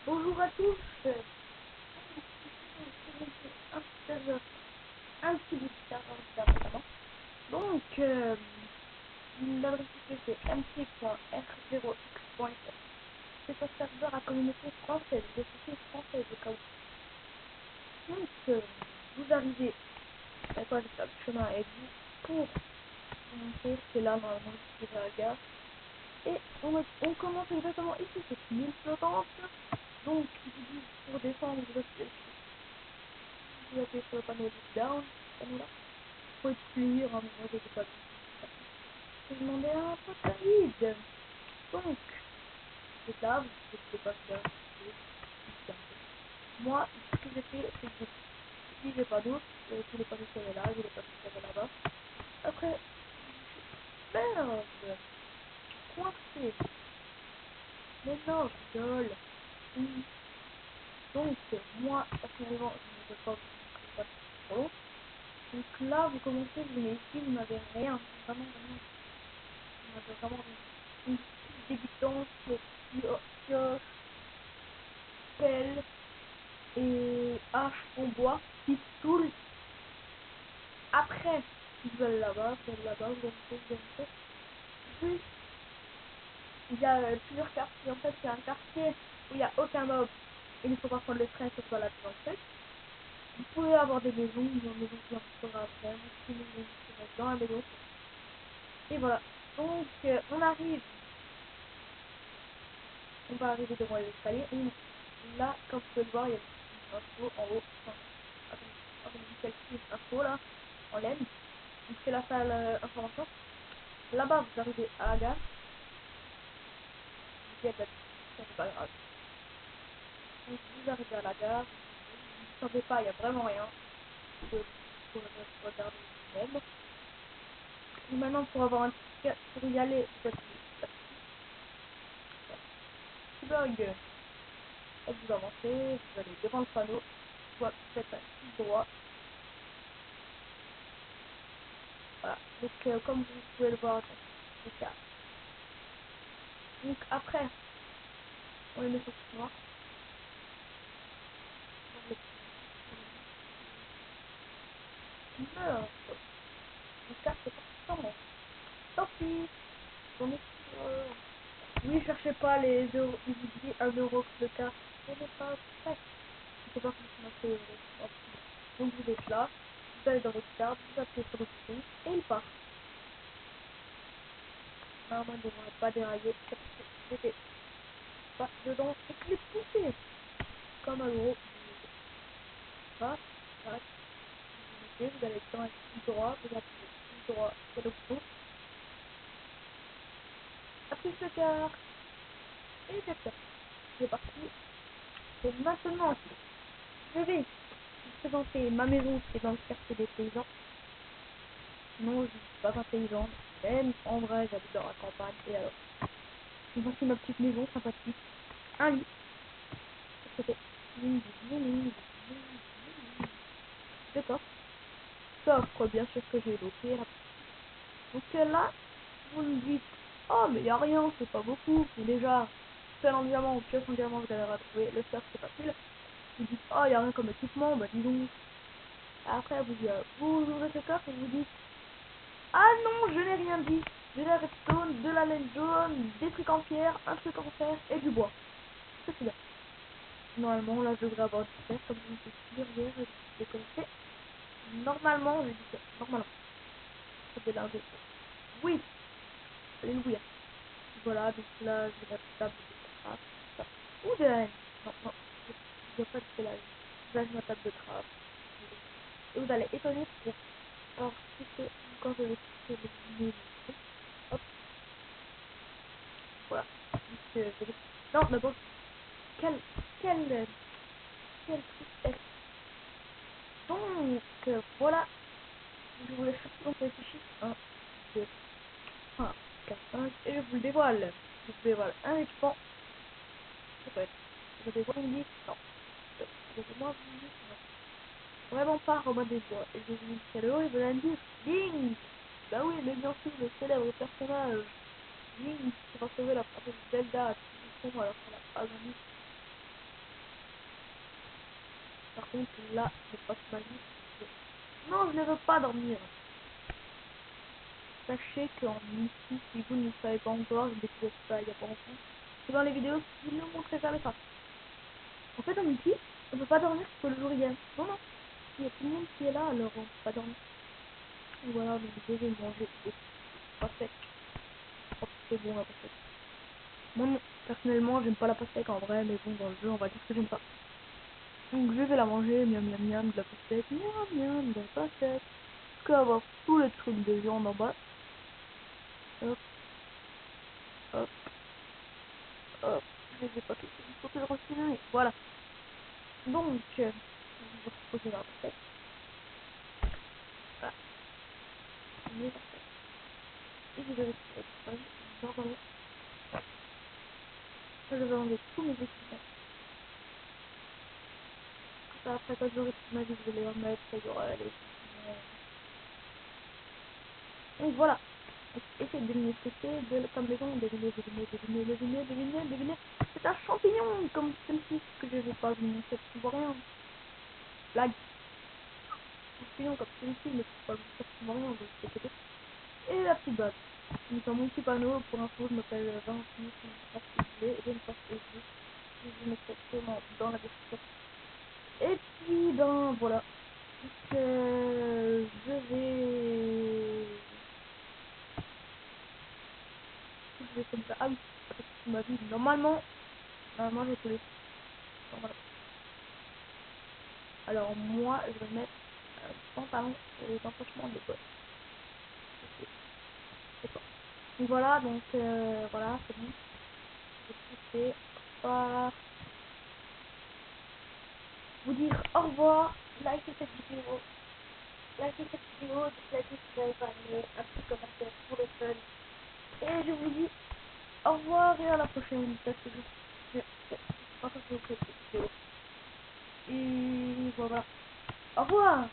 Bonjour à tous. Un petit bout de serveur d'abonnement. Donc, l'adresse IP c'est mc.r0x.fr. C'est un serveur à communauté française, des sociétés françaises au cas où. Donc, vous arrivez à quoi faire le chemin avec vous pour monter. C'est là normalement juste à la gare. Et on commence exactement ici, c'est 1000 flottante. Donc, ils vous disent pour descendre, vous appuyez sur le panneau de down, ce panneau-là. Faut exclure, hein, mais moi j'ai pas vu. Je demandais un peu de vide. Donc, c'est là, vous pouvez le passer d'un côté. Moi, ce que j'ai fait, c'est que j'ai utilisé pas d'autres. Tous les panneaux qu'il y avait là, je les panneaux qu'il y avait là-bas. Après, merde, coincé. Mais non, je rigole. Oui. Donc, moi, personnellement, je ne veux pas vous montrer ça trop long. Donc là, vous commencez, vous venez ici, vous n'avez rien, vraiment rien. Vous n'avez vraiment rien. Une petite débutante, pioche, pelle et hache en bois, petite tool. Après, vous allez là-bas, vous allez là-bas, vous allez vous allez Juste, il y a plusieurs quartiers. En fait, il y a un quartier où il n'y a aucun mob. Et il ne faut pas prendre le train pour se balader dans le truc. Vous pouvez avoir des maisons, une maison qui en faudra après, une maison qui reste dans la maison. Et voilà. Donc, on va arriver devant les escaliers. Là, comme vous pouvez le voir, il y a une info en haut. Enfin, attendez, une info là, en laine. Donc, c'est la salle information. Là-bas, vous arrivez à la gare. Il y a de la ça c'est pas grave. Donc, vous arrivez à la gare. Vous ne savez pas, il n'y a vraiment rien. Vous pouvez regarder vous-même. Et maintenant, pour avoir un ticket, pour y aller, vous appuyez sur blog. Et vous avancez, vous allez devant le panneau. Soit vous faites un clic droit. Voilà. Donc, comme vous pouvez le voir, c'est ça. Donc, après, on les met sur tout noir. Donc, meurt. Donc, là, c'est pas bon. Tant pis. On est sur... Oui, cherchez pas les euros. Il vous dit 1 € le carte. Ce n'est pas vrai. Il faut pas consommer les... Donc, vous êtes là. Vous allez dans votre carte. Vous appuyez sur le bouton. Et il part. Normalement, il ne devrait pas dérailler. Parce que j'étais pas dedans. Et je l'ai poussé. Comme un gros. Voilà. Voilà. Vous mettez. Vous allez dans un clic droit. Vous appuyez clic droit sur le bouton. Appuyez sur le carte. Et c'est ça. C'est parti. Et maintenant, je vais vous présenter ma maison qui est dans le quartier des paysans. Non, je ne suis pas un paysan, même en vrai, j'habite dans la campagne. Et alors, voici ma petite maison sympathique. Un lit, à côté. Deux coffres. Coffre, bien sûr que j'ai loqué là. Donc là, vous me dites, oh mais y a rien, c'est pas beaucoup. Mais déjà, pelle en diamant ou pioche en diamant, vous allez retrouver. Le surf, c'est facile. Vous dites, oh y a rien comme équipement, bah dis donc. Après, vous ouvrez ce coffre et vous dites, ah non, je n'ai rien dit. J'ai la redstone, de la laine jaune, des trucs en pierre, un truc en fer et du bois. C'est tout bien. Normalement, là, je devrais avoir du fer, comme je me suis dit hier, et je me suis déconnecté. Normalement, j'ai dit que normalement, ça fait l'un des fois. Oui, alléluia. Voilà, donc là, j'ai la table de craft. Ou de la laine. Non, non, je dois pas de la laine. Là, j'ai ma table de craft. Et vous allez étonner pour... Alors, si c'est quand je vais sélectionner le... Hop, voilà. Donc, non, d'abord, quel, quel, quel truc est-ce? Donc, voilà. Je vous laisse surtout dans ces chiffres. 1, 2, 3, 4, 5. Et je vous le dévoile. Je vous dévoile un équipement. En fait, je le dévoile une liste. Non. Excusez-moi, vous me dites non. Vraiment pas Robin des Bois. Et je vous dis le haut et vous allez me dire Link. Bah oui, mais bien sûr, le célèbre personnage Link qui va sauver la princesse Zelda à tout son alors qu'elle a pas gagné. contre, là, je passe ma vie. Non, je ne veux pas dormir. Sachez qu'en Mystique, si vous ne le savez pas encore, j'ai découvert ça il y a pas longtemps, que dans les vidéos, il ne montrait jamais ça. En fait, en Mystique, on peut pas dormir parce que le jour il est. Non, non, il y a tout le monde qui est là, alors on peut pas dormir. Et voilà, donc je vais manger des pastèques. Je crois que c'est bon la pastèque. Moi, non, personnellement, j'aime pas la pastèque en vrai, mais bon, dans le jeu, on va dire que j'aime pas. Donc je vais la manger, miam miam miam, de la pastèque, miam miam, de la pastèque. Jusqu'à avoir tous les trucs de viande en bas. Hop, hop, hop. Je les ai pas tous, il faut que je refile un. Voilà. Donc, je vais reposer la pastèque. Voilà, mes pastèques. Et je vais récupérer tout ça. Normalement, je vais enlever tous mes équipements. Comme ça, après, quand j'aurai toute ma vie, je vais les remettre. Il y aura les équipements. Donc voilà. Donc, essayez de deviner ce que c'est. Comme maison, devinez, devinez, devinez, devinez, devinez, devinez. C'est un champignon comme celle-ci que je vais pas vous montrer parce qu'on voit rien. Blague. Champignon comme celui-ci, mais je peux pas vous montrer parce qu'on voit rien. Donc c'est côté. Et la petite base. Donc dans mon petit panneau, pour info, je m'appelle Valentine, si vous voulez, j'ai une page Facebook. Je vous mettrai sûrement dans la description. Et puis, ben voilà. Donc, je vais comme ça. Ah oui, avec ma vie. Normalement, j'ai tous les normalement. Alors, moi, je vais mettre un pantalon et des empêchements de bottes. Ok, c'est bon. Donc, voilà, voilà, c'est bon. Je vais cliquer. On va vous dire au revoir. Likez cette vidéo. Likez cette vidéo. Dites-la si vous avez pas aimé. Un petit commentaire pour le fun. Et je vous dis au revoir et à la prochaine. Peut-être que je sais pas si je vous ferai cette vidéo. Et voilà. Au revoir.